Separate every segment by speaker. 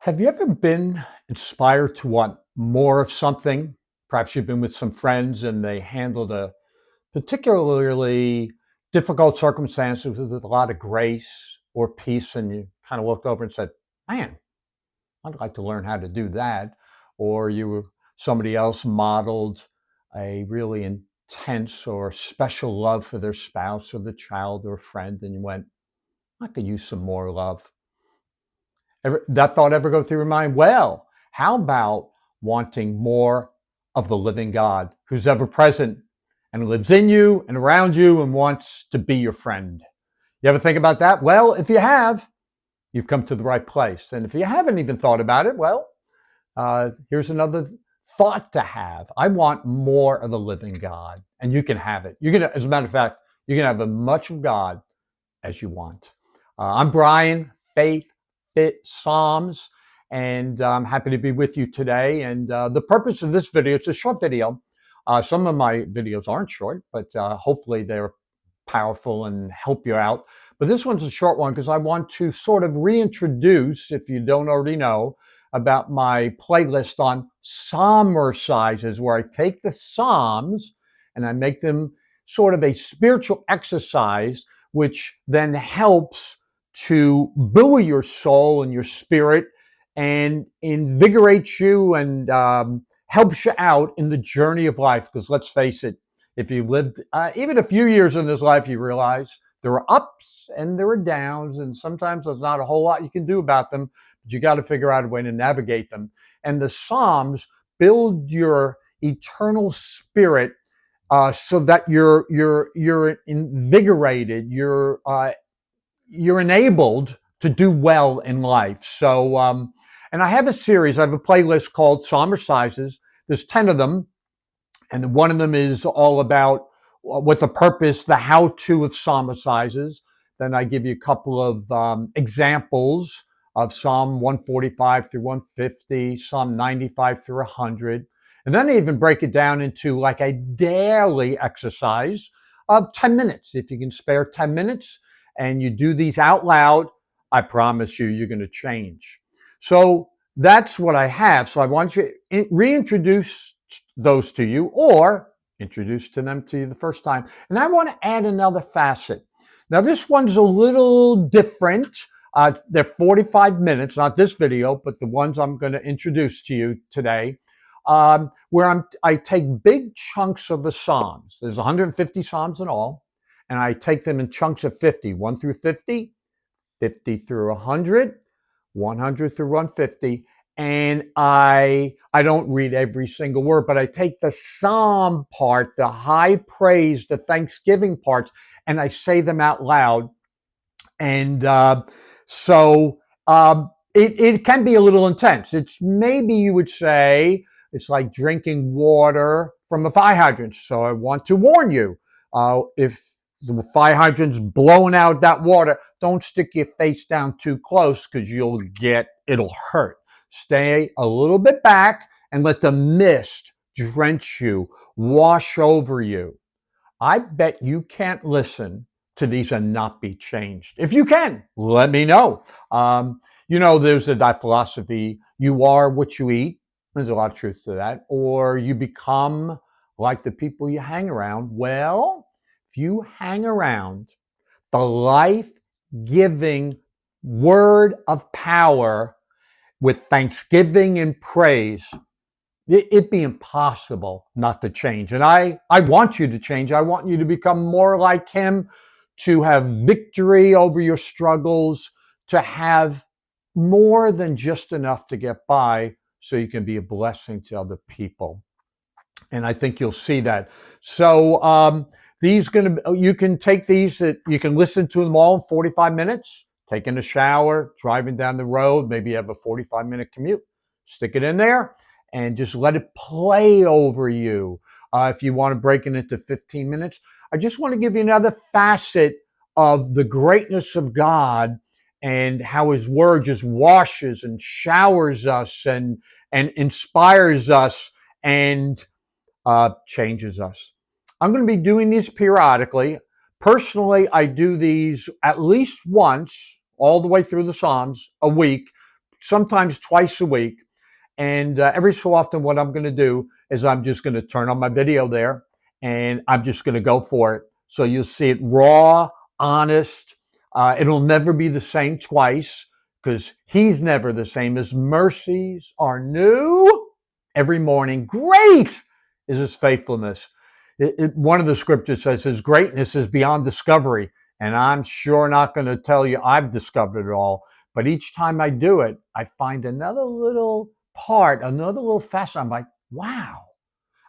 Speaker 1: Have you ever been inspired to want more of something? Perhaps you've been with some friends and they handled a particularly difficult circumstance with a lot of grace or peace, and you kind of looked over and said, "Man, I'd like to learn how to do that." Or somebody else modeled a really intense or special love for their spouse or the child or friend, and you went, "I could use some more love." That thought ever go through your mind? Well, how about wanting more of the living God who's ever present and lives in you and around you and wants to be your friend? You ever think about that? Well, if you have, you've come to the right place. And if you haven't even thought about it, well, here's another thought to have. I want more of the living God, and you can have it. You can, as a matter of fact, you can have as much of God as you want. I'm Brian, Faith Fit Psalms, and I'm happy to be with you today. And the purpose of this video, it's a short video. Some of my videos aren't short, but hopefully they're powerful and help you out. But this one's a short one because I want to sort of reintroduce, if you don't already know, about my playlist on psalmer sizes, where I take the psalms and I make them sort of a spiritual exercise, which then helps to buoy your soul and your spirit and invigorates you and helps you out in the journey of life. Because let's face it, if you lived even a few years in this life, you realize there are ups and there are downs, and sometimes there's not a whole lot you can do about them, but you got to figure out a way to navigate them. And the Psalms build your eternal spirit so that you're invigorated, you're enabled to do well in life. So, and I have a series. I have a playlist called Psalmer Sizes. There's 10 of them, and one of them is all about what the purpose, the how-to of Psalmer Sizes. Then I give you a couple of examples of Psalm 145 through 150, Psalm 95 through 100. And then I even break it down into like a daily exercise of 10 minutes. If you can spare 10 minutes and you do these out loud, I promise you, you're going to change. So that's what I have. So I want you to reintroduce those to you or introduce to them to you the first time. And I want to add another facet. Now, this one's a little different. They're 45 minutes, not this video, but the ones I'm going to introduce to you today, where I take big chunks of the Psalms. There's 150 Psalms in all, and I take them in chunks of 50, 1 through 50, 50 through 100, 100 through 150, and I don't read every single word, but I take the psalm part, the high praise, the thanksgiving parts, and I say them out loud. And it can be a little intense. It's maybe you would say it's like drinking water from a fire hydrant. So I want to warn you, if the fire hydrant's blowing out that water, don't stick your face down too close because it'll hurt. Stay a little bit back and let the mist drench you, wash over you. I bet you can't listen to these and not be changed. If you can, let me know. There's that philosophy, you are what you eat. There's a lot of truth to that. Or you become like the people you hang around. Well, if you hang around the life-giving word of power with thanksgiving and praise, it'd be impossible not to change. And I want you to change. I want you to become more like him, to have victory over your struggles, to have more than just enough to get by so you can be a blessing to other people. And I think you'll see that. So you can take these, you can listen to them all in 45 minutes, taking a shower, driving down the road, maybe you have a 45-minute commute, stick it in there and just let it play over you. If you want to break it into 15 minutes, I just want to give you another facet of the greatness of God and how his word just washes and showers us and inspires us and changes us. I'm going to be doing these periodically. Personally, I do these at least once, all the way through the Psalms, a week, sometimes twice a week. And every so often, what I'm going to do is I'm just going to turn on my video there and I'm just going to go for it. So you'll see it raw, honest. It'll never be the same twice because he's never the same. His mercies are new every morning. Great is his faithfulness. One of the scriptures says his greatness is beyond discovery. And I'm sure not going to tell you I've discovered it all. But each time I do it, I find another little part, another little facet. I'm like, wow.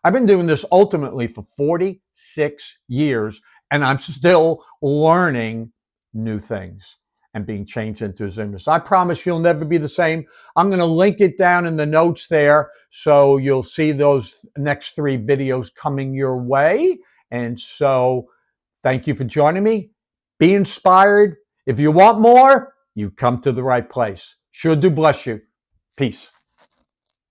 Speaker 1: I've been doing this ultimately for 46 years, and I'm still learning new things and being changed into his image. I promise you'll never be the same. I'm going to link it down in the notes there so you'll see those next 3 videos coming your way. And so thank you for joining me. Be inspired. If you want more, you come to the right place. Sure do bless you. Peace.